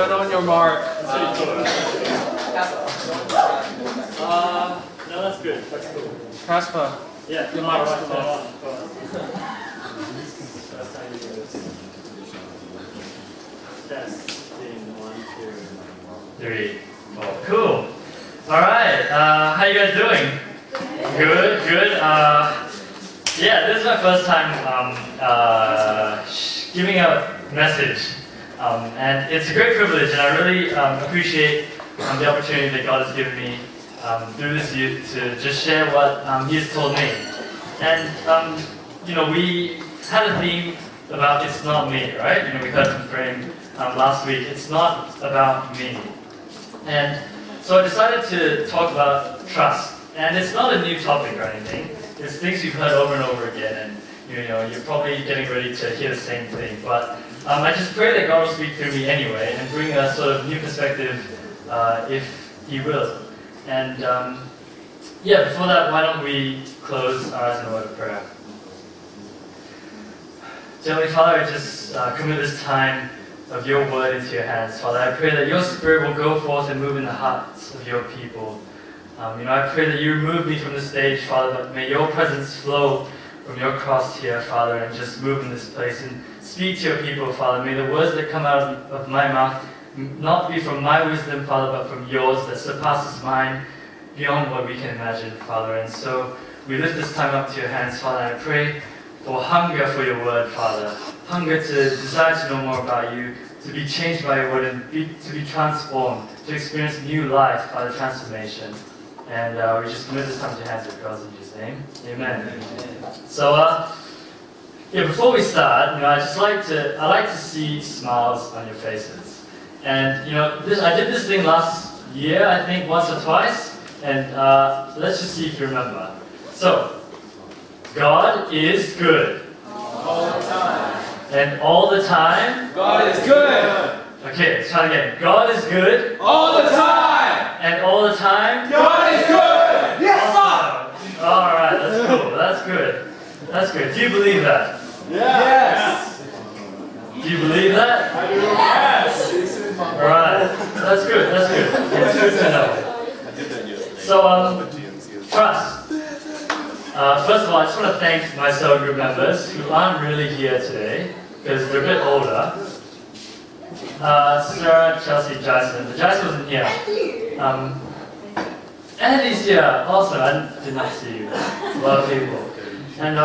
Turn on your mark. No, that's good. That's cool. Casper. Yeah, your mark's right, come on. Testing, 1, 2, 3, 4. Cool. All right. How you guys doing? Good. Good. Yeah, this is my first time giving a message, and it's a great privilege, and I really appreciate the opportunity that God has given me through this youth to just share what He has told me. And you know, we had a theme about it's not me, right? You know, we heard from Frame last week. It's not about me, and so I decided to talk about trust. And it's not a new topic or anything. It's things you've heard over and over again, and you know, you're probably getting ready to hear the same thing. But I just pray that God will speak through me anyway and bring a sort of new perspective if He will. And yeah, before that, why don't we close our eyes in a word of prayer. Heavenly Father, I just commit this time of your word into your hands. Father, I pray that your Spirit will go forth and move in the hearts of your people. You know, I pray that you remove me from the stage, Father, but may your presence flow from your cross here, Father, and just move in this place and speak to your people, Father. May the words that come out of my mouth not be from my wisdom, Father, but from yours that surpasses mine beyond what we can imagine, Father. And so we lift this time up to your hands, Father, and I pray for hunger for your word, Father. Hunger to desire to know more about you, to be changed by your word, and to be transformed, to experience new life by the transformation. And we just commit this time to your hands, we pray in Jesus' name. Amen. Amen. So, yeah, before we start, you know, I like to see smiles on your faces. And you know, I did this thing last year, I think, once or twice. And let's just see if you remember. So, God is good. All the time. And all the time, God is good. Okay, let's try again. God is good. All the time. And all the time, God is good. Yes, awesome. All right, that's cool. That's good. That's good. Do you believe that? Yes. Do you believe that? I do. Yes. All right. That's good. That's good. It's good to know. I did that yesterday. So, trust. First of all, I just want to thank my cell group members who aren't really here today because they're a bit older. Sarah, Chelsea, Jason. Jason wasn't here. Andy's here. Awesome. I did not see you. A lot of people. And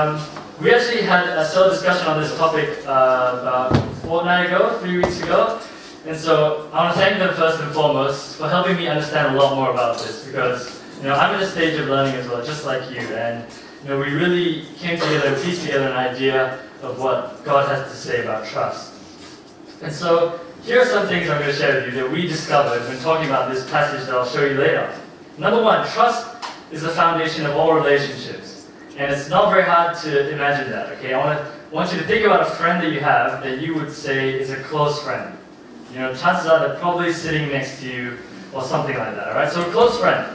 we actually had a cell discussion on this topic about a fortnight ago, 3 weeks ago. And so I want to thank them first and foremost for helping me understand a lot more about this, because you know, I'm in a stage of learning as well, just like you. And you know, we really came together and pieced together an idea of what God has to say about trust. And so here are some things I'm going to share with you that we discovered when talking about this passage that I'll show you later. Number one, trust is the foundation of all relationships. And it's not very hard to imagine that, okay? I want you to think about a friend that you have that you would say is a close friend. You know, chances are they're probably sitting next to you or something like that, alright? So a close friend.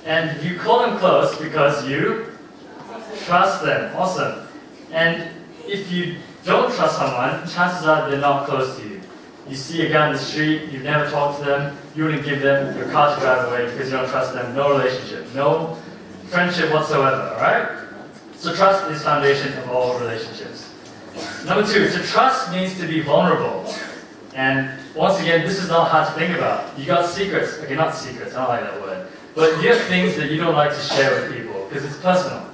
And you call them close because you trust them. Awesome. And if you don't trust someone, chances are they're not close to you. You see a guy on the street, you've never talked to them, you wouldn't give them your car to drive away because you don't trust them. No relationship, no friendship whatsoever, alright? So trust is foundation of all relationships. Number two, to trust means to be vulnerable. And once again, this is not hard to think about. You got secrets. Okay, not secrets, I don't like that word. But you have things that you don't like to share with people because it's personal.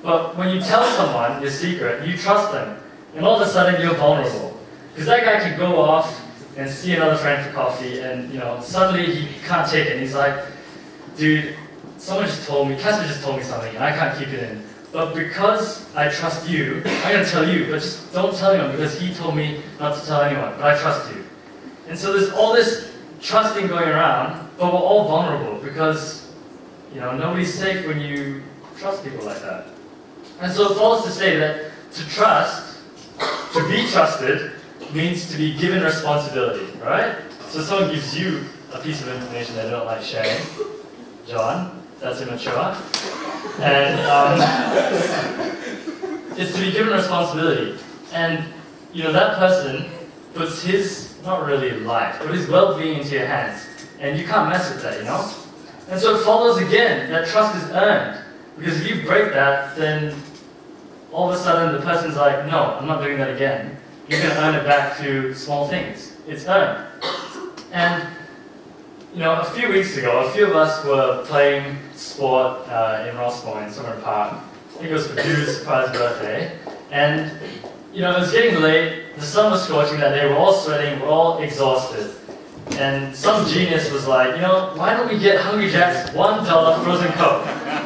But when you tell someone your secret, you trust them. And all of a sudden, you're vulnerable. Because that guy can go off and see another friend for coffee, and you know, suddenly he can't take it. And he's like, dude, someone just told me, Casper just told me something, and I can't keep it in. But because I trust you, I'm going to tell you, but just don't tell anyone because he told me not to tell anyone, but I trust you. And so there's all this trusting going around, but we're all vulnerable because, you know, nobody's safe when you trust people like that. And so it follows to say that to trust, to be trusted, means to be given responsibility, right? So someone gives you a piece of information they don't like sharing. John, that's immature. And it's to be given responsibility. And, you know, that person puts his not really life, but his well-being into your hands. And you can't mess with that, you know? And so it follows again, that trust is earned. Because if you break that, then all of a sudden the person's like, no, I'm not doing that again. You're going to earn it back through small things. It's earned. And, you know, a few weeks ago, a few of us were playing sport in Rossmore in Summer Park. I think it was for Drew's surprise birthday. And, you know, it was getting late, the sun was scorching that day, we're all sweating, we're all exhausted. And some genius was like, you know, why don't we get Hungry Jack's $1 frozen Coke?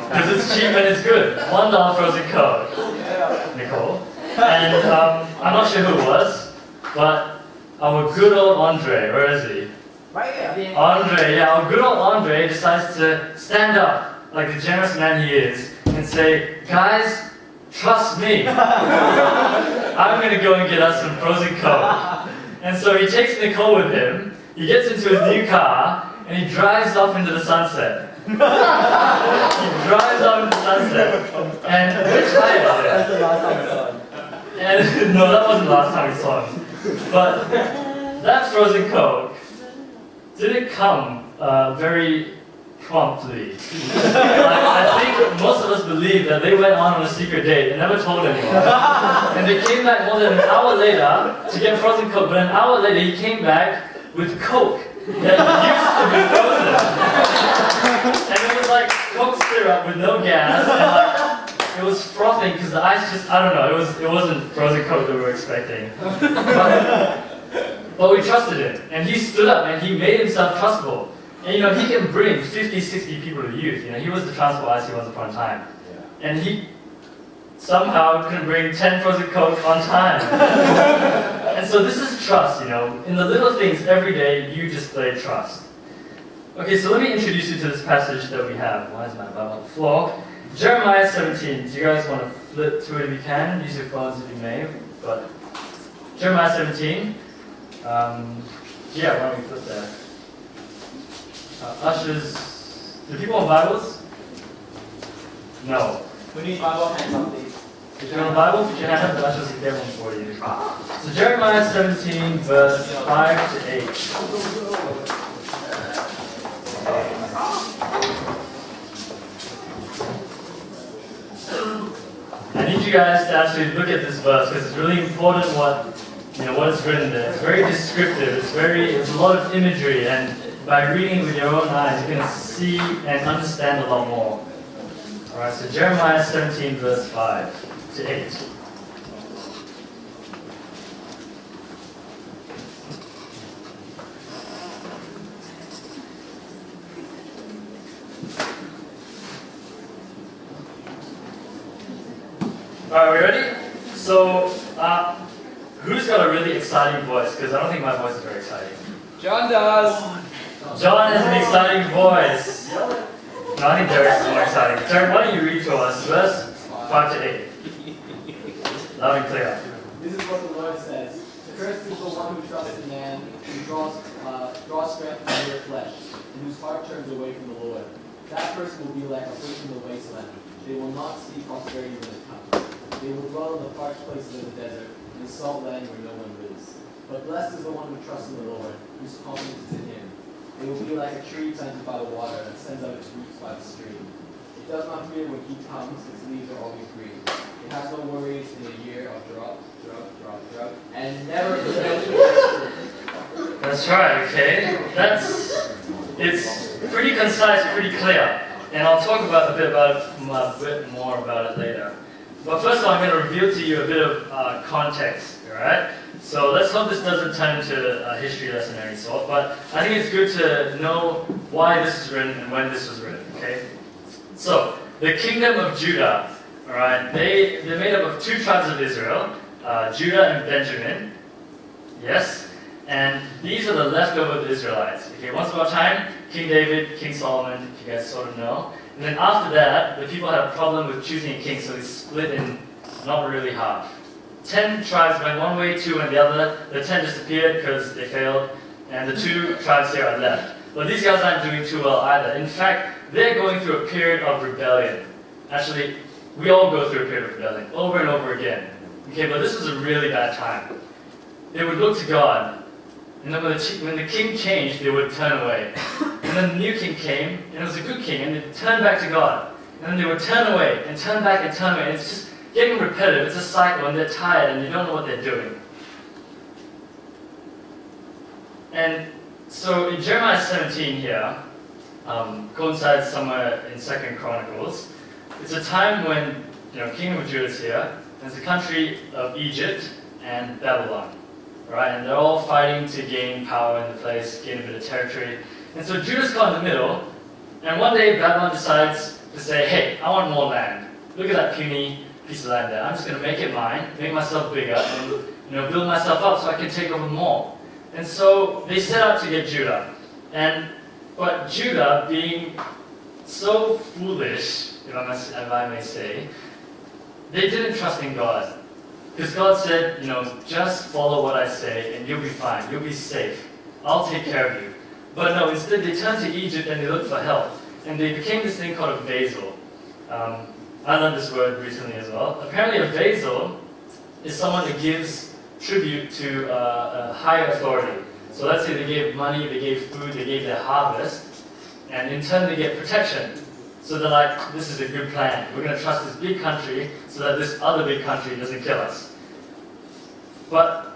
Because it's cheap and it's good. $1 frozen Coke. Nicole. And I'm not sure who it was, but our good old Andre, where is he? Right here. Andre, yeah, our good old Andre decides to stand up, like the generous man he is, and say, guys, trust me. I'm going to go and get us some frozen Coke. And so he takes Nicole with him, he gets into his new car, and he drives off into the sunset. He drives off into the sunset, and we're tired. That's the last time I saw him. And no, that wasn't the last time we saw him. But that frozen Coke didn't come very promptly. I think most of us believe that they went on a secret date and never told anyone. And they came back more than an hour later to get frozen Coke, but an hour later he came back with Coke that used to be frozen. And it was like Coke syrup with no gas, and like it was frothing because the ice just, I don't know, it wasn't frozen Coke that we were expecting. But we trusted him, and he stood up and he made himself trustable. And you know, he can bring 50, 60 people to youth. You know, he was the transport IC once upon a time. And he somehow couldn't bring 10 frozen Coke on time. And so this is trust, you know. In the little things every day, you display trust. Okay, so let me introduce you to this passage that we have. Why is my Bible on the floor? Jeremiah 17. Do you guys want to flip to it if you can? Use your phones if you may. But Jeremiah 17. Yeah, why don't we flip there? Ushers, do people have Bibles? No. We need Bible hands up, please. If you want a Bible, put your hand up, the ushers will get one for you. So Jeremiah 17, verse 5 to 8. I need you guys to actually look at this verse because it's really important what is written there. It's very descriptive, it's a lot of imagery, and by reading with your own eyes, you can see and understand a lot more. Alright, so Jeremiah 17, verse 5 to 8. Alright, we ready? So, who's got a really exciting voice? Because I don't think my voice is very exciting. John does. John has an exciting voice. No, I think Derek's more exciting. Derek, why don't you read to us verse 5 to 8? Loud and clear. This is what the Lord says. Cursed is the one who trusts in man, who draws strength from mere flesh, and whose heart turns away from the Lord. That person will be like a bush in the wasteland. They will not see prosperity when it comes. They will dwell in the parched places of the desert, in the salt land where no one lives. But blessed is the one who trusts in the Lord, whose confidence is in him. They will be like a tree planted by the water that sends out its roots by the stream. It does not fear when heat comes, its leaves are always green. It has no worries in a year of drought, and never fails to bear fruit. That's right, okay? It's pretty concise, pretty clear. And I'll talk a bit more about it later. But first of all, I'm going to reveal to you a bit of context, alright? So let's hope this doesn't turn into a history lesson of any sort, but I think it's good to know why this is written and when this was written, okay? So, the kingdom of Judah, alright, they're made up of two tribes of Israel, Judah and Benjamin, yes? And these are the leftover Israelites, okay? Once upon a time, King David, King Solomon, if you guys sort of know. And then after that, the people had a problem with choosing a king, so they split in not really half. 10 tribes went one way, 2 went the other. The 10 disappeared because they failed, and the 2 tribes here are left. But these guys aren't doing too well either. In fact, they're going through a period of rebellion. Actually, we all go through a period of rebellion, over and over again. Okay, but this was a really bad time. They would look to God, And then when the king changed, they would turn away. And then the new king came, and it was a good king, and they turned back to God. And then they would turn away, and turn back, and turn away. And it's just getting repetitive. It's a cycle, and they're tired, and they don't know what they're doing. And so in Jeremiah 17 here, coincides somewhere in 2nd Chronicles. It's a time when, Kingdom of Judah is here. There's the country of Egypt and Babylon, right? And they're all fighting to gain power in the place, gain a bit of territory. And so Judah's caught in the middle, and one day Babylon decides to say, hey, I want more land. Look at that puny piece of land there. I'm just going to make it mine, make myself bigger, and build myself up so I can take over more. And so they set out to get Judah. But Judah, being so foolish, if I may say, they didn't trust in God. Because God said, just follow what I say and you'll be fine, you'll be safe. I'll take care of you. But no, instead they turned to Egypt and they looked for help. And they became this thing called a vassal. I learned this word recently as well. Apparently a vassal is someone that gives tribute to a higher authority. So let's say they gave money, they gave food, they gave their harvest, and in turn they get protection. So they're like, this is a good plan. We're going to trust this big country so that this other big country doesn't kill us. But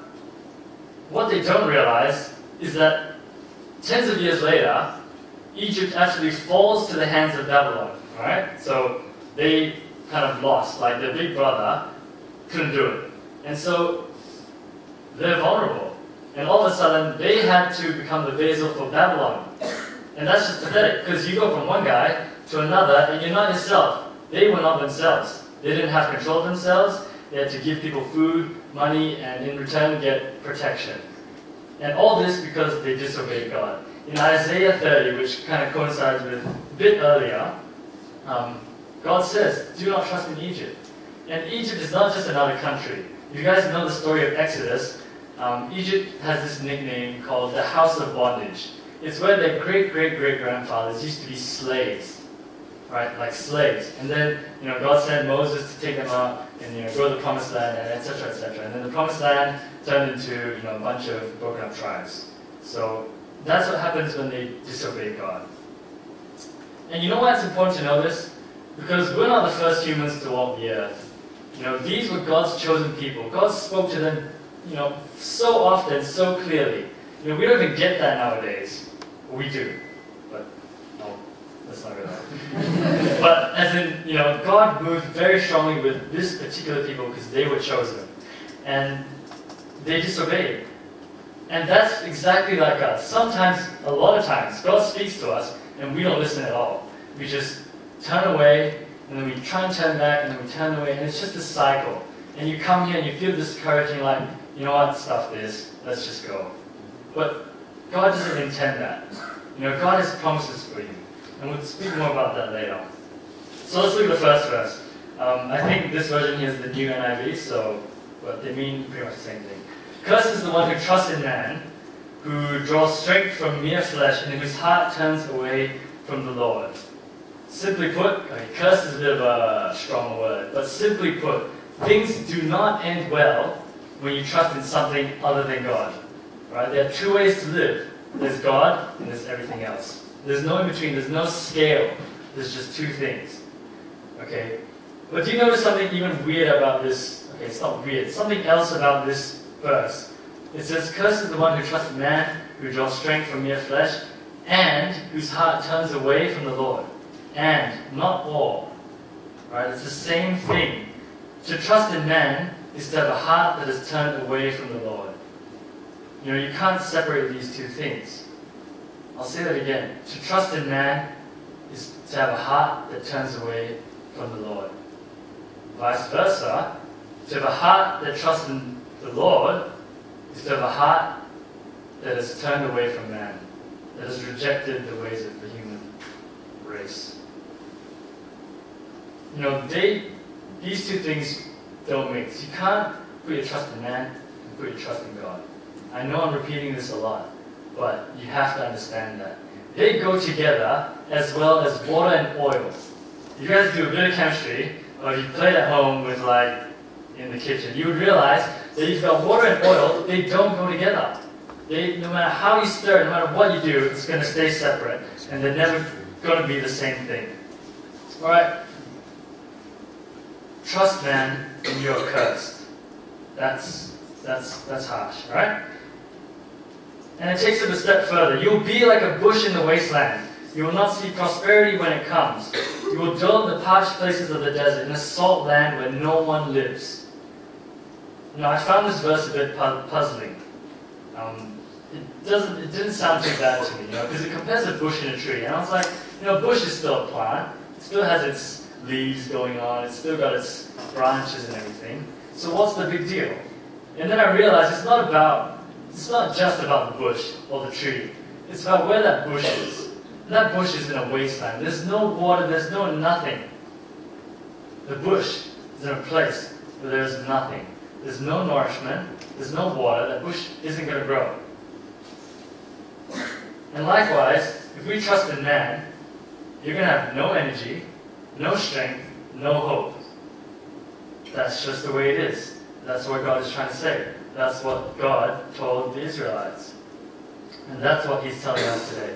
what they don't realize is that tens of years later, Egypt actually falls to the hands of Babylon, right? So they kind of lost, like their big brother couldn't do it. And so they're vulnerable. And all of a sudden, they had to become the vassal for Babylon. And that's just pathetic, because you go from one guy to another, and you're not yourself. They were not themselves. They didn't have control of themselves. They had to give people food, money, and in return get protection. And all this because they disobeyed God. In Isaiah 30, which kind of coincides with a bit earlier, God says, do not trust in Egypt. And Egypt is not just another country. If you guys know the story of Exodus, Egypt has this nickname called the House of Bondage. It's where their great-great-great-grandfathers used to be slaves, right? Like slaves. And then, God sent Moses to take them out and, go to the Promised Land, and etc., etc. And then the Promised Land turned into, a bunch of broken-up tribes. So that's what happens when they disobey God. And you know why it's important to know this? Because we're not the first humans to walk the earth. These were God's chosen people. God spoke to them, so often, so clearly. We don't even get that nowadays. Well, we do, but no, let's not go there. But as in, God moved very strongly with this particular people because they were chosen. And they disobeyed. And that's exactly like us. Sometimes, a lot of times, God speaks to us and we don't listen at all. We just turn away, and then we try and turn back, and then we turn away, and it's just a cycle. And you come here and you feel discouraged, and you're like, you know what, stuff this, let's just go. But God doesn't intend that. God has promises for you. And we'll speak more about that later. So let's look at the first verse. I think this version here is the new NIV, but they mean pretty much the same thing. Cursed is the one who trusts in man, who draws strength from mere flesh, and whose heart turns away from the Lord. Simply put, curse is a bit of a strong word, but simply put, things do not end well when you trust in something other than God. Right? There are two ways to live. There's God, and there's everything else. There's no in between, there's no scale. There's just two things. Okay? But do you notice something even weird about this? Okay, it's not weird. Something else about this verse. It says, cursed is the one who trusts in man, who draws strength from mere flesh, and whose heart turns away from the Lord. And, not all. Right? It's the same thing. To trust in man is to have a heart that is turned away from the Lord. You can't separate these two things. I'll say that again. To trust in man is to have a heart that turns away from the Lord. Vice versa, to have a heart that trusts in the Lord is to have a heart that is turned away from man, that has rejected the ways of the human race. These two things don't mix. You can't put your trust in man and put your trust in God. I know I'm repeating this a lot, but you have to understand that. They go together as well as water and oil. If you guys do a bit of chemistry, or if you played at home with in the kitchen, you would realize that you've got water and oil, they don't go together. No matter how you stir, no matter what you do, it's going to stay separate, and they're never going to be the same thing. Alright? Trust man, and you're cursed. That's harsh, right? And it takes it a step further. You'll be like a bush in the wasteland. You will not see prosperity when it comes. You will dwell in the parched places of the desert, in a salt land where no one lives. Now, I found this verse a bit puzzling. It didn't sound too bad to me, because it compares a bush and a tree. And I was like, a bush is still a plant. It still has its leaves going on. It's still got its branches and everything. So what's the big deal? And then I realized it's not just about the bush or the tree. It's about where that bush is. And that bush is in a wasteland. There's no water, there's no nothing. The bush is in a place where there's nothing. There's no nourishment, there's no water, that bush isn't going to grow. And likewise, if we trust in man, you're going to have no energy, no strength, no hope. That's just the way it is. That's what God is trying to say. That's what God told the Israelites. And that's what He's telling us today.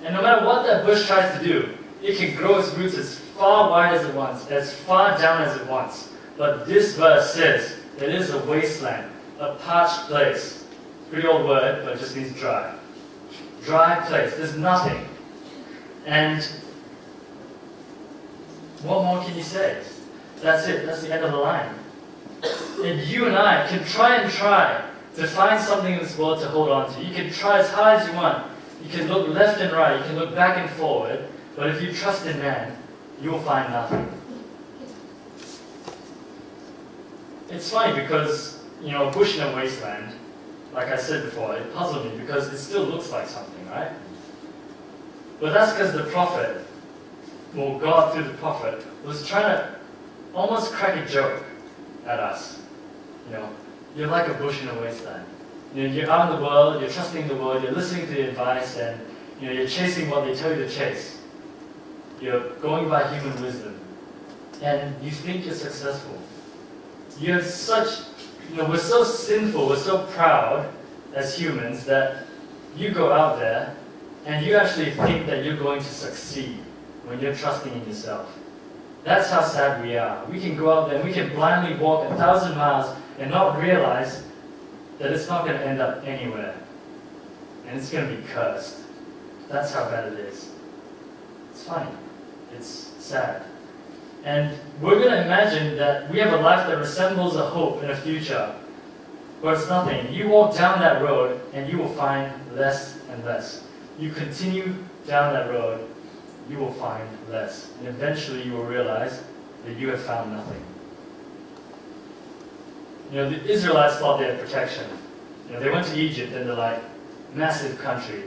And no matter what that bush tries to do, it can grow its roots as far wide as it wants, as far down as it wants. But this verse says it is a wasteland, a parched place. Pretty old word, but it just means dry. Dry place. There's nothing. And what more can you say? That's it. That's the end of the line. And you and I can try to find something in this world to hold on to. You can try as hard as you want. You can look left and right. You can look back and forward. But if you trust in man, you will find nothing. It's funny because, a bush in a wasteland, like I said before, it puzzled me because it still looks like something, right? But that's because the prophet, well, God through the prophet, was trying to almost crack a joke at us. You're like a bush in a wasteland. You're out in the world, you're trusting the world, you're listening to the advice, and you're chasing what they tell you to chase. You're going by human wisdom. And you think you're successful. You have such, we're so sinful, we're so proud as humans that you go out there and you actually think that you're going to succeed when you're trusting in yourself. That's how sad we are. We can go out there and we can blindly walk 1,000 miles and not realize that it's not going to end up anywhere. And it's going to be cursed. That's how bad it is. It's funny. It's sad. And we're going to imagine that we have a life that resembles a hope and a future, but it's nothing. You walk down that road and you will find less and less. You continue down that road, you will find less. And eventually you will realize that you have found nothing. The Israelites thought they had protection. They went to Egypt and they're like, massive country,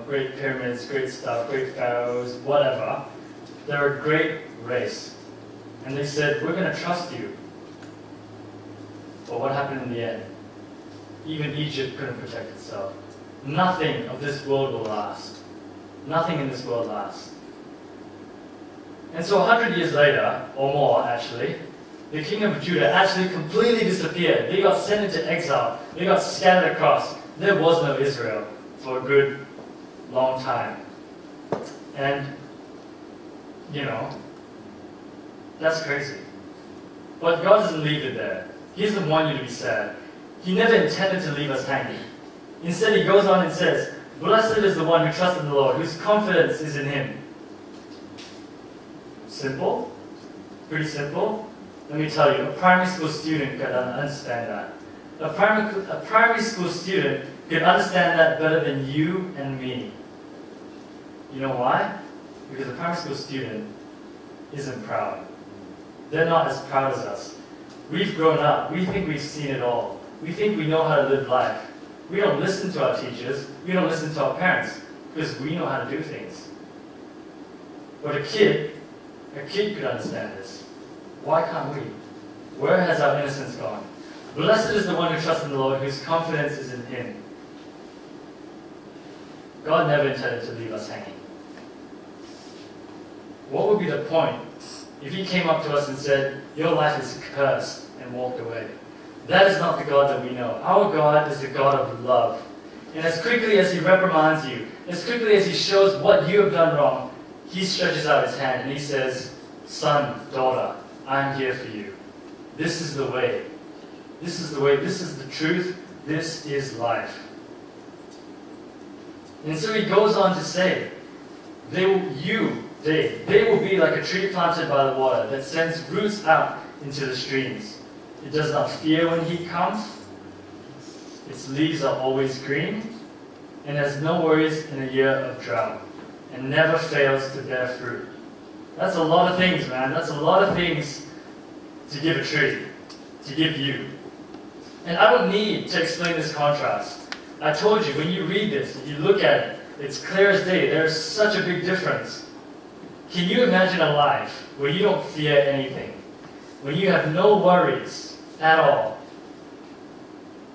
great pyramids, great stuff, great pharaohs, whatever. They're a great race. And they said, we're going to trust you. But what happened in the end? Even Egypt couldn't protect itself. Nothing of this world will last. Nothing in this world lasts. And so 100 years later, or more actually, the kingdom of Judah actually completely disappeared. They got sent into exile. They got scattered across. There was no Israel for a good long time. And, that's crazy. But God doesn't leave it there. He doesn't want you to be sad. He never intended to leave us hanging. Instead, He goes on and says, blessed is the one who trusts in the Lord, whose confidence is in Him. Simple? Pretty simple? Let me tell you, a primary school student could understand that. A primary school student could understand that better than you and me. You know why? Because a primary school student isn't proud. They're not as proud as us. We've grown up. We think we've seen it all. We think we know how to live life. We don't listen to our teachers. We don't listen to our parents because we know how to do things. But a kid could understand this. Why can't we? Where has our innocence gone? Blessed is the one who trusts in the Lord, whose confidence is in Him. God never intended to leave us hanging. What would be the point if He came up to us and said, your life is cursed, and walked away? That is not the God that we know. Our God is the God of love. And as quickly as He reprimands you, as quickly as He shows what you have done wrong, He stretches out His hand and He says, son, daughter, I am here for you. This is the way. This is the way. This is the truth. This is life. And so He goes on to say, they will be like a tree planted by the water that sends roots out into the streams. It does not fear when heat comes. Its leaves are always green and has no worries in a year of drought and never fails to bear fruit. That's a lot of things, man. That's a lot of things to give a tree, to give you. And I don't need to explain this contrast. I told you, when you read this, if you look at it, it's clear as day. There's such a big difference. Can you imagine a life where you don't fear anything? When you have no worries at all?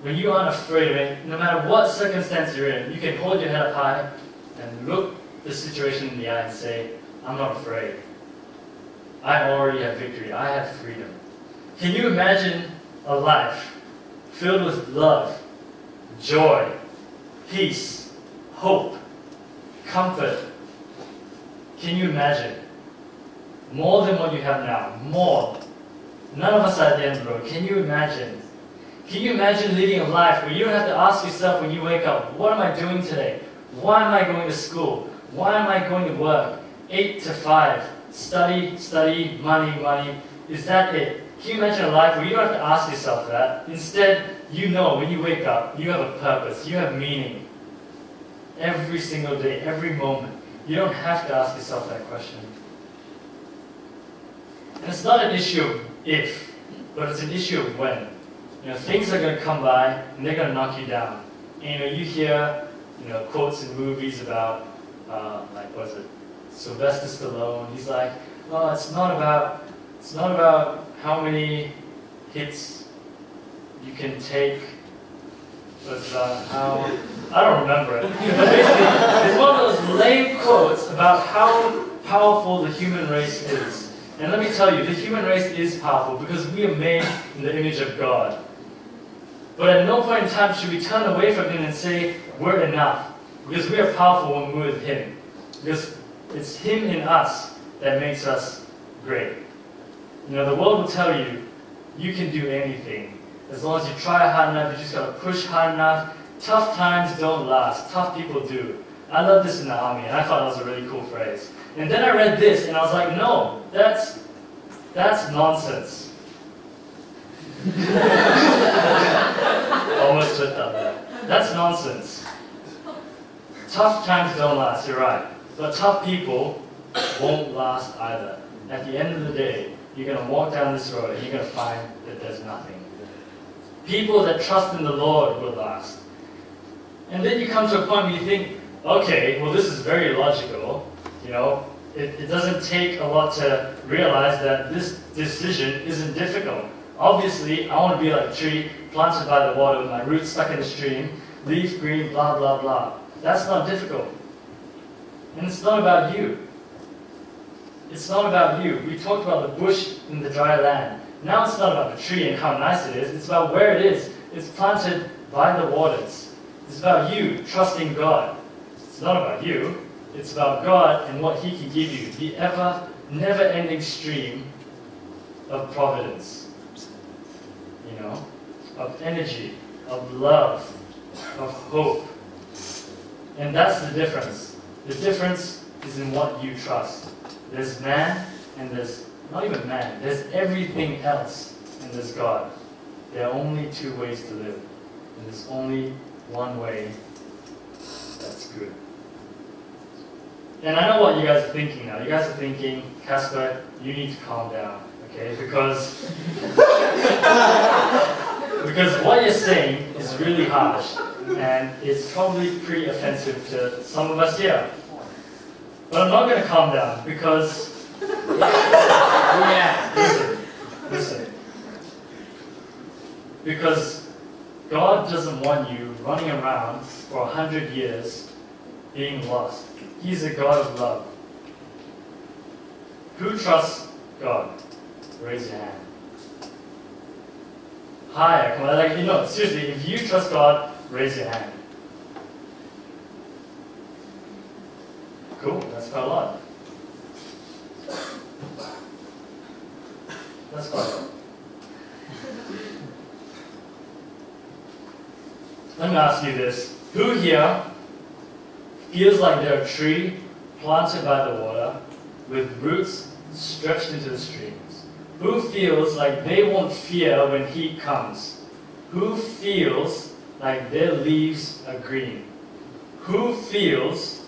When you aren't afraid of it, no matter what circumstance you're in, you can hold your head up high and look the situation in the eye and say, I'm not afraid. I already have victory. I have freedom. Can you imagine a life filled with love, joy, peace, hope, comfort? Can you imagine? More than what you have now. More. None of us are at the end of the road. Can you imagine? Can you imagine leading a life where you don't have to ask yourself when you wake up, what am I doing today? Why am I going to school? Why am I going to work? 8 to 5. Study, study, money, money. Is that it? Can you imagine a life where you don't have to ask yourself that? Instead, you know when you wake up, you have a purpose, you have meaning. Every single day, every moment. You don't have to ask yourself that question. And it's not an issue of if, but it's an issue of when. You know, things are going to come by and they're going to knock you down. And you hear, quotes in movies about, what is it, Sylvester Stallone. He's like, oh, it's not about how many hits you can take. It's about how, I don't remember it. But basically, it's one of those lame quotes about how powerful the human race is. And let me tell you, the human race is powerful because we are made in the image of God. But at no point in time should we turn away from Him and say, we're enough. Because we are powerful when we're with Him. Because it's Him in us that makes us great. The world will tell you, you can do anything. As long as you try hard enough, you just got to push hard enough. Tough times don't last. Tough people do. I love this in the army, and I thought that was a really cool phrase. And then I read this, and I was like, no, that's nonsense. Almost slipped up there. That's nonsense. Tough times don't last, you're right. But tough people won't last either. At the end of the day, you're going to walk down this road, and you're going to find that there's nothing. People that trust in the Lord will last. And then you come to a point where you think, okay, well, this is very logical. It doesn't take a lot to realize that this decision isn't difficult. Obviously, I want to be like a tree planted by the water with my roots stuck in the stream, leaf green, blah, blah, blah. That's not difficult. And it's not about you. It's not about you. We talked about the bush in the dry land. Now it's not about the tree and how nice it is. It's about where it is. It's planted by the waters. It's about you trusting God. It's not about you. It's about God and what He can give you. The never-ending stream of providence. Of energy, of love, of hope. And that's the difference. The difference is in what you trust. There's man and there's not even man. There's everything else and there's God. There are only two ways to live. And there's only one way that's good. And I know what you guys are thinking now. You guys are thinking, Casper, you need to calm down, okay? Because what you're saying is really harsh, and it's probably pretty offensive to some of us here. But I'm not going to calm down, because... Listen. Because God doesn't want you running around for 100 years being lost. He's a God of love. Who trusts God? Raise your hand. Higher. Come on, like, you know, seriously, if you trust God, raise your hand. Cool, that's quite a lot. That's quite a lot. Let me ask you this. Who here feels like they're a tree planted by the water with roots stretched into the streams? Who feels like they won't fear when heat comes? Who feels like their leaves are green? Who feels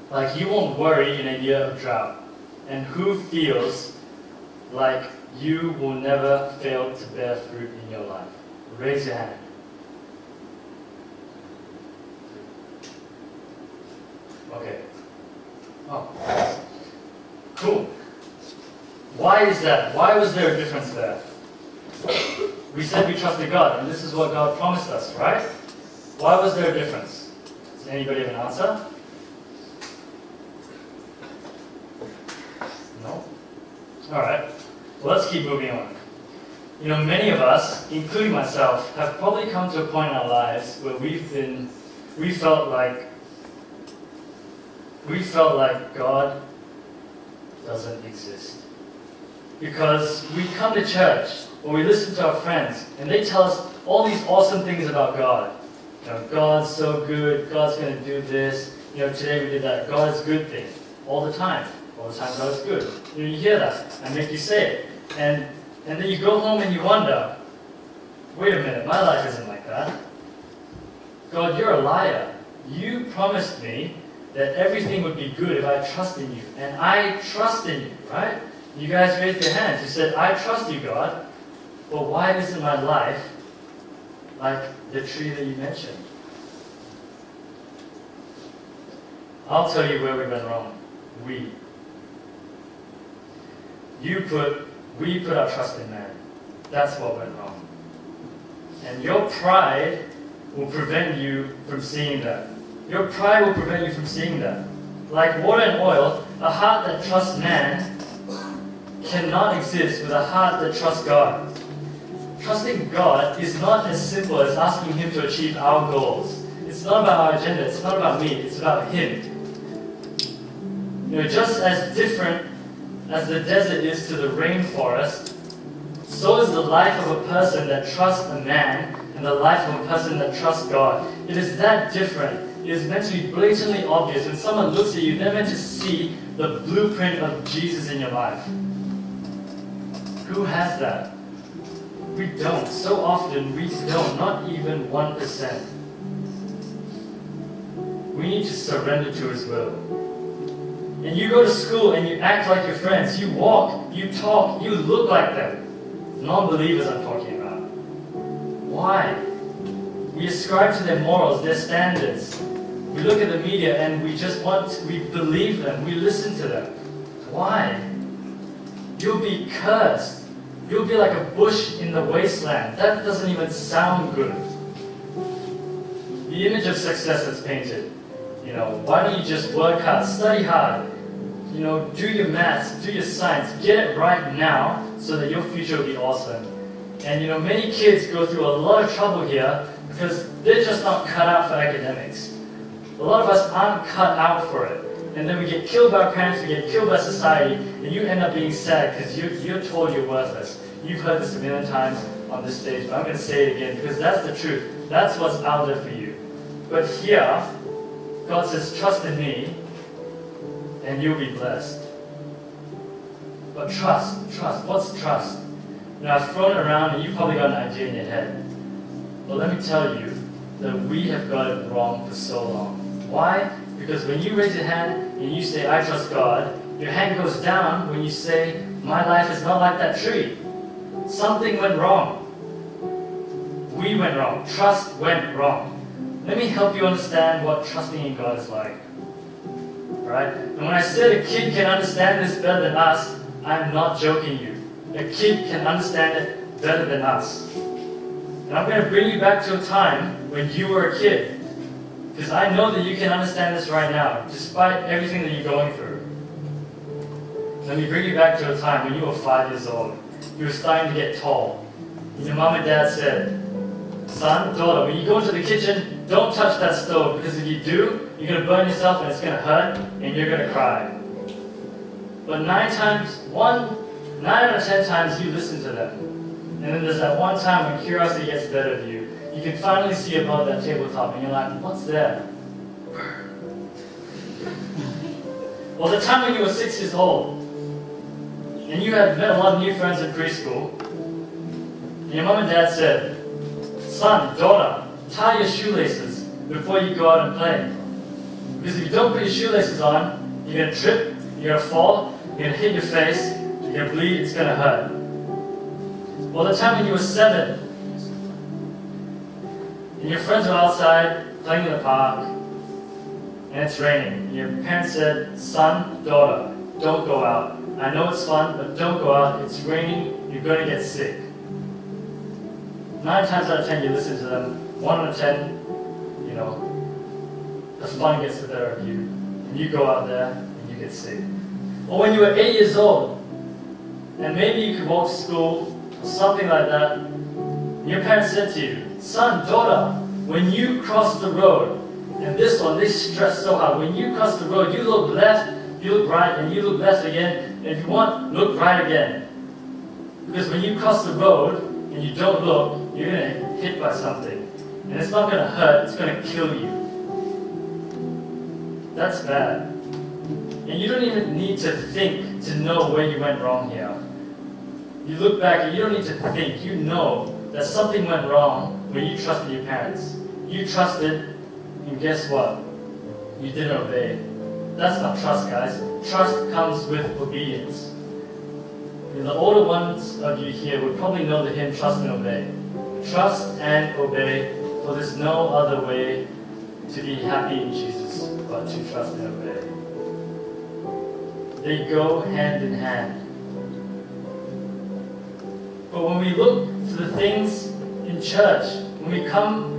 like you won't worry in a year of drought? And who feels like you will never fail to bear fruit in your life? Raise your hand. Okay. Oh, cool. Why is that? Why was there a difference there? We said we trusted God, and this is what God promised us, right? Why was there a difference? Does anybody have an answer? No? Alright. Well, let's keep moving on. You know, many of us, including myself, have probably come to a point in our lives where we felt like God doesn't exist. Because we come to church or we listen to our friends and they tell us all these awesome things about God. You know, God's so good, God's going to do this, you know, today we did that. God is a good thing. All the time. All the time God is good. You know, you hear that and make you say it. And then you go home and you wonder, wait a minute, my life isn't like that. God, you're a liar. You promised me that everything would be good if I trust in you. And I trust in you, right? You guys raised your hands. You said, I trust you, God. But why isn't my life like the tree that you mentioned? I'll tell you where we went wrong. We put our trust in man. That's what went wrong. And your pride will prevent you from seeing that. Your pride will prevent you from seeing that. Like water and oil, a heart that trusts man cannot exist with a heart that trusts God. Trusting God is not as simple as asking Him to achieve our goals. It's not about our agenda, it's not about me, it's about Him. You know, just as different as the desert is to the rainforest, so is the life of a person that trusts a man and the life of a person that trusts God. It is that different. It is meant to be blatantly obvious. When someone looks at you, they're meant to see the blueprint of Jesus in your life. Who has that? We don't. So often we don't. Not even 1%. We need to surrender to His will. And you go to school and you act like your friends. You walk, you talk, you look like them. Non-believers I'm talking about. Why? We ascribe to their morals, their standards. We look at the media and we believe them, we listen to them. Why? You'll be cursed. You'll be like a bush in the wasteland. That doesn't even sound good. The image of success that's painted. You know, why don't you just work hard, study hard, you know, do your maths, do your science, get it right now so that your future will be awesome. And you know, many kids go through a lot of trouble here because they're just not cut out for academics. A lot of us aren't cut out for it. And then we get killed by our parents, we get killed by society, and you end up being sad because you're told you're worthless. You've heard this a million times on this stage, but I'm going to say it again because that's the truth. That's what's out there for you. But here, God says, trust in me, and you'll be blessed. But trust. What's trust? Now, I've thrown it around, and you've probably got an idea in your head. But let me tell you that we have got it wrong for so long. Why? Because when you raise your hand and you say, I trust God, your hand goes down when you say, my life is not like that tree. Something went wrong. We went wrong. Trust went wrong. Let me help you understand what trusting in God is like. Right? And when I said a kid can understand this better than us, I'm not joking you. A kid can understand it better than us. And I'm going to bring you back to a time when you were a kid. Because I know that you can understand this right now, despite everything that you're going through. Let me bring you back to a time when you were 5 years old. You were starting to get tall. and your mom and dad said, son, daughter, when you go into the kitchen, don't touch that stove, because if you do, you're going to burn yourself and it's going to hurt and you're going to cry. But 9 out of 10 times you listen to them. And then there's that one time when curiosity gets the better of you. You can finally see above that tabletop and you're like, what's there? Well, the time when you were 6 years old and you had met a lot of new friends in preschool, and your mom and dad said, son, daughter, tie your shoelaces before you go out and play. Because if you don't put your shoelaces on, you're going to trip, you're going to fall, you're going to hit your face, you're going to bleed, it's going to hurt. Well, the time when you were 7, and your friends are outside playing in the park, and it's raining. Your parents said, son, daughter, don't go out. I know it's fun, but don't go out. It's raining, you're going to get sick. 9 times out of 10 you listen to them. 1 out of 10, the fun gets the better of you. And you go out there and you get sick. Or when you were 8 years old, and maybe you could walk to school, or something like that, and your parents said to you, son, daughter, when you cross the road, and this one, they stress so hard, when you cross the road, you look left, you look right, and you look left again, and if you want, look right again. Because when you cross the road, and you don't look, you're going to get hit by something. And it's not going to hurt, it's going to kill you. That's bad. And you don't even need to think to know where you went wrong here. You look back and you don't need to think. You know that something went wrong when you trusted your parents. You trusted, and guess what? You didn't obey. That's not trust, guys. Trust comes with obedience. And the older ones of you here would probably know the hymn, Trust and Obey. Trust and obey, for there's no other way to be happy in Jesus but to trust and obey. They go hand in hand. But when we look to the things in church, when we come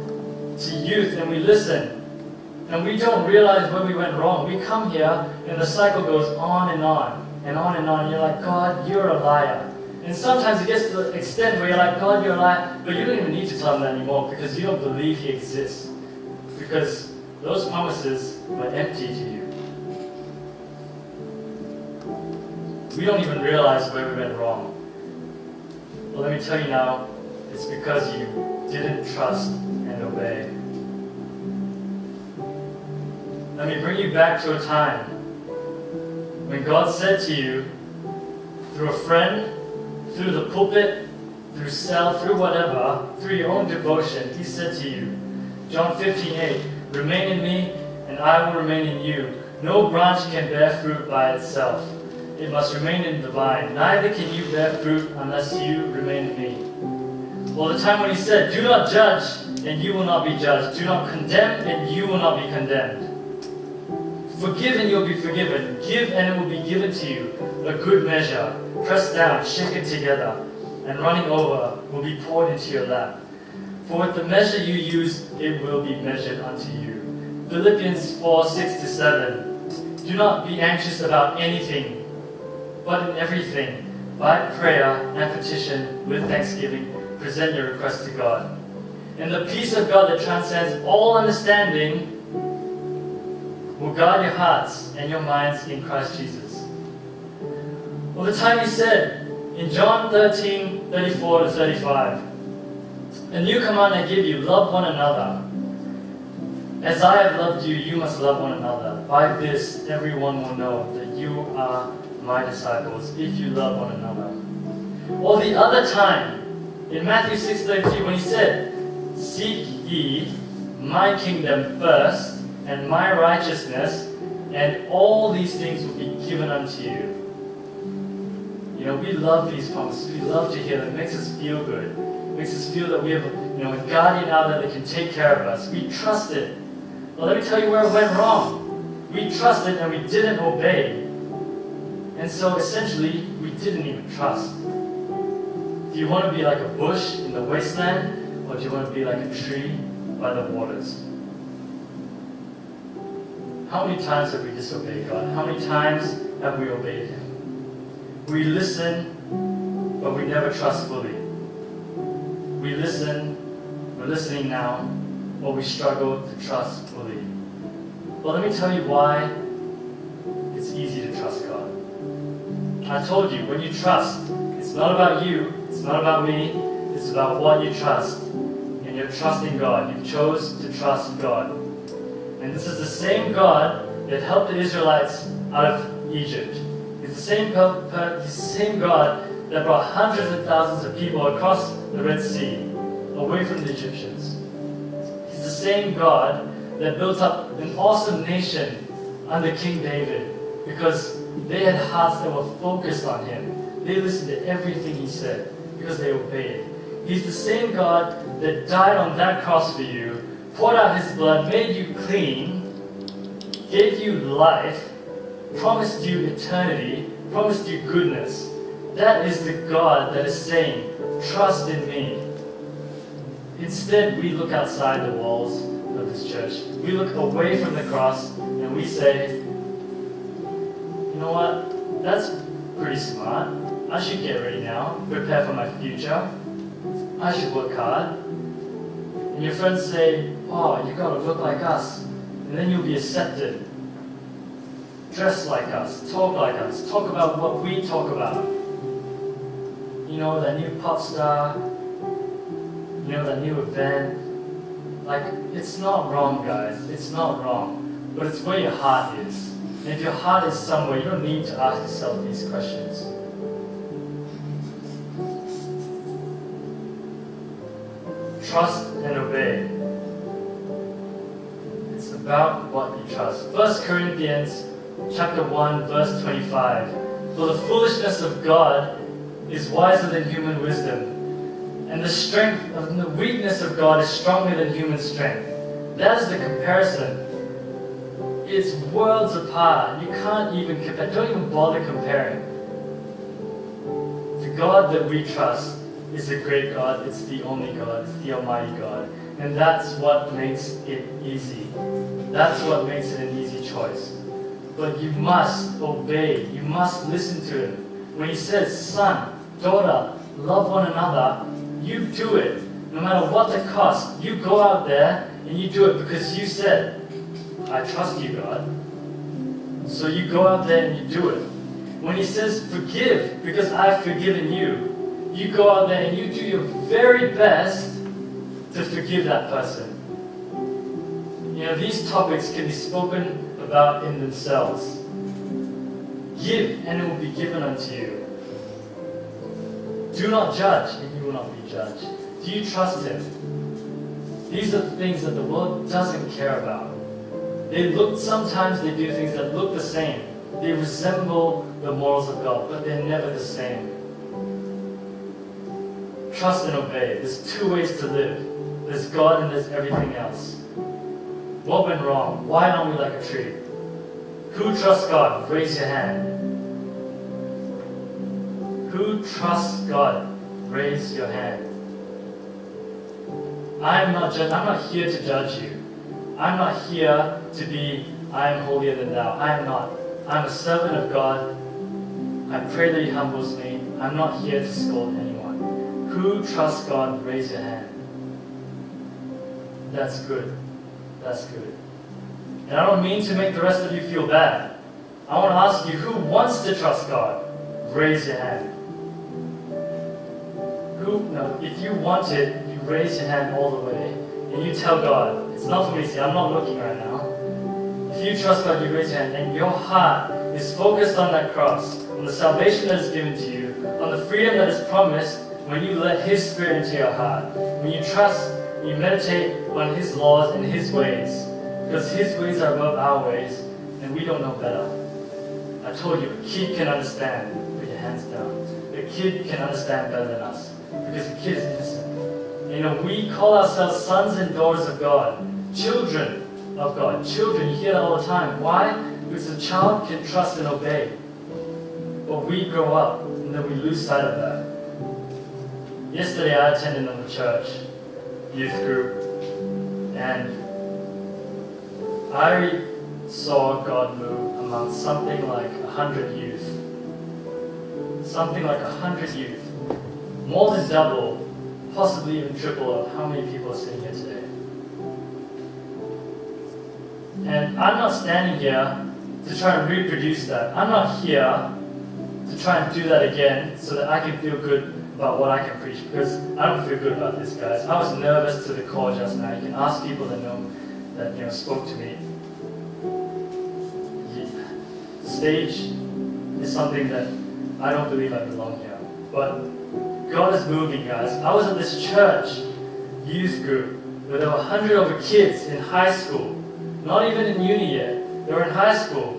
to youth and we listen, and we don't realize where we went wrong, we come here and the cycle goes on and on and on and on. And you're like, God, you're a liar. And sometimes it gets to the extent where you're like, God, you're a liar, but you don't even need to tell him that anymore because you don't believe he exists. Because those promises were empty to you. We don't even realize where we went wrong. Well, let me tell you now, it's because you didn't trust and obey. Let me bring you back to a time when God said to you, through a friend, through the pulpit, through cell, through whatever, through your own devotion, he said to you, John 15:8, remain in me, and I will remain in you. No branch can bear fruit by itself. It must remain in the vine. Neither can you bear fruit unless you remain in me. Well, the time when he said, do not judge, and you will not be judged. Do not condemn, and you will not be condemned. Forgive, and you'll be forgiven. Give, and it will be given to you. A good measure, pressed down, shaken together, and running over, will be poured into your lap. For with the measure you use, it will be measured unto you. Philippians 4:6-7. Do not be anxious about anything, but in everything, by prayer and petition, with thanksgiving, present your requests to God. And the peace of God that transcends all understanding will guard your hearts and your minds in Christ Jesus. Well, the time he said in John 13:34-35, a new command I give you, love one another. As I have loved you, you must love one another. By this, everyone will know that you are my disciples, if you love one another. Or the other time, in Matthew 6:33, when he said, seek ye my kingdom first, and my righteousness, and all these things will be given unto you. You know, we love these promises. We love to hear them. It makes us feel good. It makes us feel that we have a guardian out there that can take care of us. We trust it. Well, let me tell you where it went wrong. We trusted and we didn't obey. And so essentially, we didn't even trust. Do you want to be like a bush in the wasteland, or do you want to be like a tree by the waters? How many times have we disobeyed God? How many times have we obeyed Him? We listen, but we never trust fully. we listen, we're listening now, but we struggle to trust fully. But let me tell you why it's easy to trust God. I told you, when you trust, it's not about you, it's not about me, it's about what you trust. And you're trusting God. You chose to trust God. And this is the same God that helped the Israelites out of Egypt. It's the same God that brought hundreds of thousands of people across the Red Sea, away from the Egyptians. He's the same God that built up an awesome nation under King David, because they had hearts that were focused on him. They listened to everything he said because they obeyed. He's the same God that died on that cross for you, poured out his blood, made you clean, gave you life, promised you eternity, promised you goodness. That is the God that is saying, trust in me. Instead, we look outside the walls of this church. We look away from the cross and we say, you know what? That's pretty smart. I should get ready now, prepare for my future. I should work hard. And your friends say, oh, you gotta look like us, and then you'll be accepted. Dress like us, talk about what we talk about. You know, that new pop star, you know, that new event. Like, it's not wrong, guys, it's not wrong. But it's where your heart is. And if your heart is somewhere, you don't need to ask yourself these questions. Trust and obey. It's about what you trust. 1 Corinthians chapter 1, verse 25. For the foolishness of God is wiser than human wisdom, and the strength of the weakness of God is stronger than human strength. That is the comparison. It's worlds apart. You can't even compare. Don't even bother comparing. The God that we trust is a great God. It's the only God. It's the Almighty God. And that's what makes it easy. That's what makes it an easy choice. But you must obey. You must listen to Him. When He says, son, daughter, love one another, you do it. No matter what the cost, you go out there and you do it because you said, I trust you, God. So you go out there and you do it. When He says, forgive because I've forgiven you, you go out there and you do your very best to forgive that person. You know, these topics can be spoken about in themselves. Give, and it will be given unto you. Do not judge, and you will not be judged. Do you trust Him? These are the things that the world doesn't care about. Sometimes they do things that look the same. They resemble the morals of God, but they're never the same. Trust and obey. There's two ways to live. There's God and there's everything else. What went wrong? Why aren't we like a tree? Who trusts God? Raise your hand. Who trusts God? Raise your hand. I'm not here to judge you. I'm not here to be, I am holier than thou. I am not. I'm a servant of God. I pray that He humbles me. I'm not here to scold anyone. Who trusts God? Raise your hand. That's good. That's good. And I don't mean to make the rest of you feel bad. I want to ask you, who wants to trust God? Raise your hand. If you want it, you raise your hand all the way. And you tell God, it's not for me to see, I'm not looking right now. If you trust God, you raise your hand, and your heart is focused on that cross, on the salvation that is given to you, on the freedom that is promised when you let His Spirit into your heart. When you trust, you meditate on His laws and His ways, because His ways are above our ways, and we don't know better. I told you, a kid can understand. Put your hands down. A kid can understand better than us, because a kid is innocent. You know, we call ourselves sons and daughters of God, children of God. Children, you hear that all the time. Why? Because a child can trust and obey. But we grow up, and then we lose sight of that. Yesterday I attended on the church youth group, and I saw God move among something like 100 youth. Something like 100 youth. More than double possibly even triple of how many people are sitting here today. And I'm not standing here to try and reproduce that. I'm not here to try and do that again so that I can feel good about what I can preach, because I don't feel good about this, guys. I was nervous to the core just now. You can ask people that spoke to me. Stage is something that I don't believe I belong here. But God is moving, guys. I was at this church youth group where there were 100 over kids in high school. Not even in uni yet. They were in high school.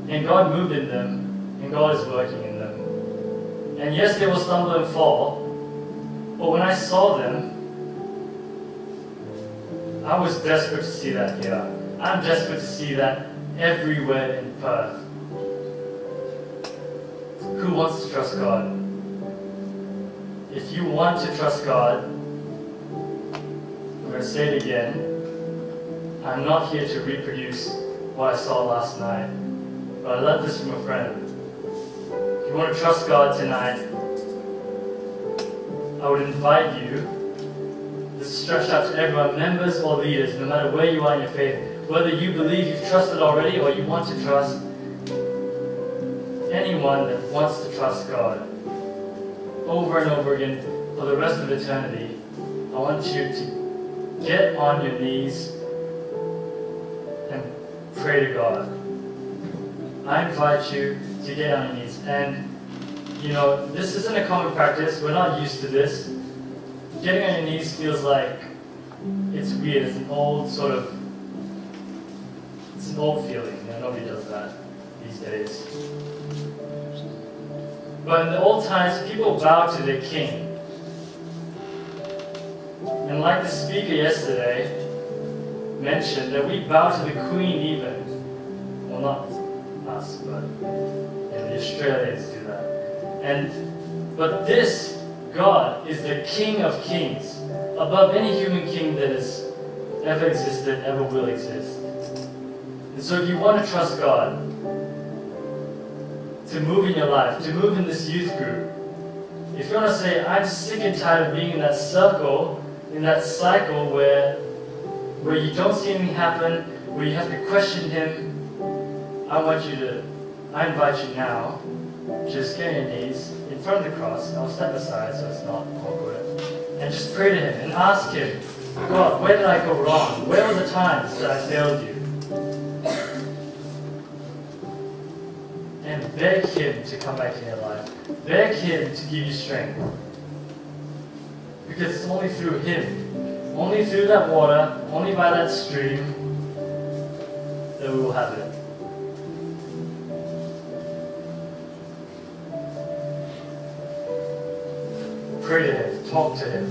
And God moved in them, and God is working in them. And yes, they will stumble and fall, but when I saw them, I was desperate to see that here. I'm desperate to see that everywhere in Perth. Who wants to trust God? If you want to trust God, I'm going to say it again. I'm not here to reproduce what I saw last night, but I learned this from a friend. If you want to trust God tonight, I would invite you to stretch out to everyone, members or leaders, no matter where you are in your faith, whether you believe you've trusted already or you want to trust. Anyone that wants to trust God over and over again for the rest of eternity, I want you to get on your knees and pray to God. I invite you to get on your knees. And, this isn't a common practice. We're not used to this. Getting on your knees feels like it's weird. It's an old feeling. Nobody does that these days. But in the old times, people bowed to their king. And like the speaker yesterday mentioned, that we bow to the queen even. Well, not us, but the Australians do that. But this God is the King of Kings, above any human king that has ever existed, ever will exist. And so if you want to trust God to move in your life, to move in this youth group, if you want to say, I'm sick and tired of being in that circle, in that cycle where you don't see anything happen, where you have to question Him, I invite you now, just get on your knees in front of the cross. I'll step aside so it's not awkward. And just pray to Him and ask Him, God, where did I go wrong? Where were the times that I failed you? And beg Him to come back in your life. Beg Him to give you strength. Because it's only through Him, only through that water, only by that stream, that we will have it. Pray to Him, talk to Him.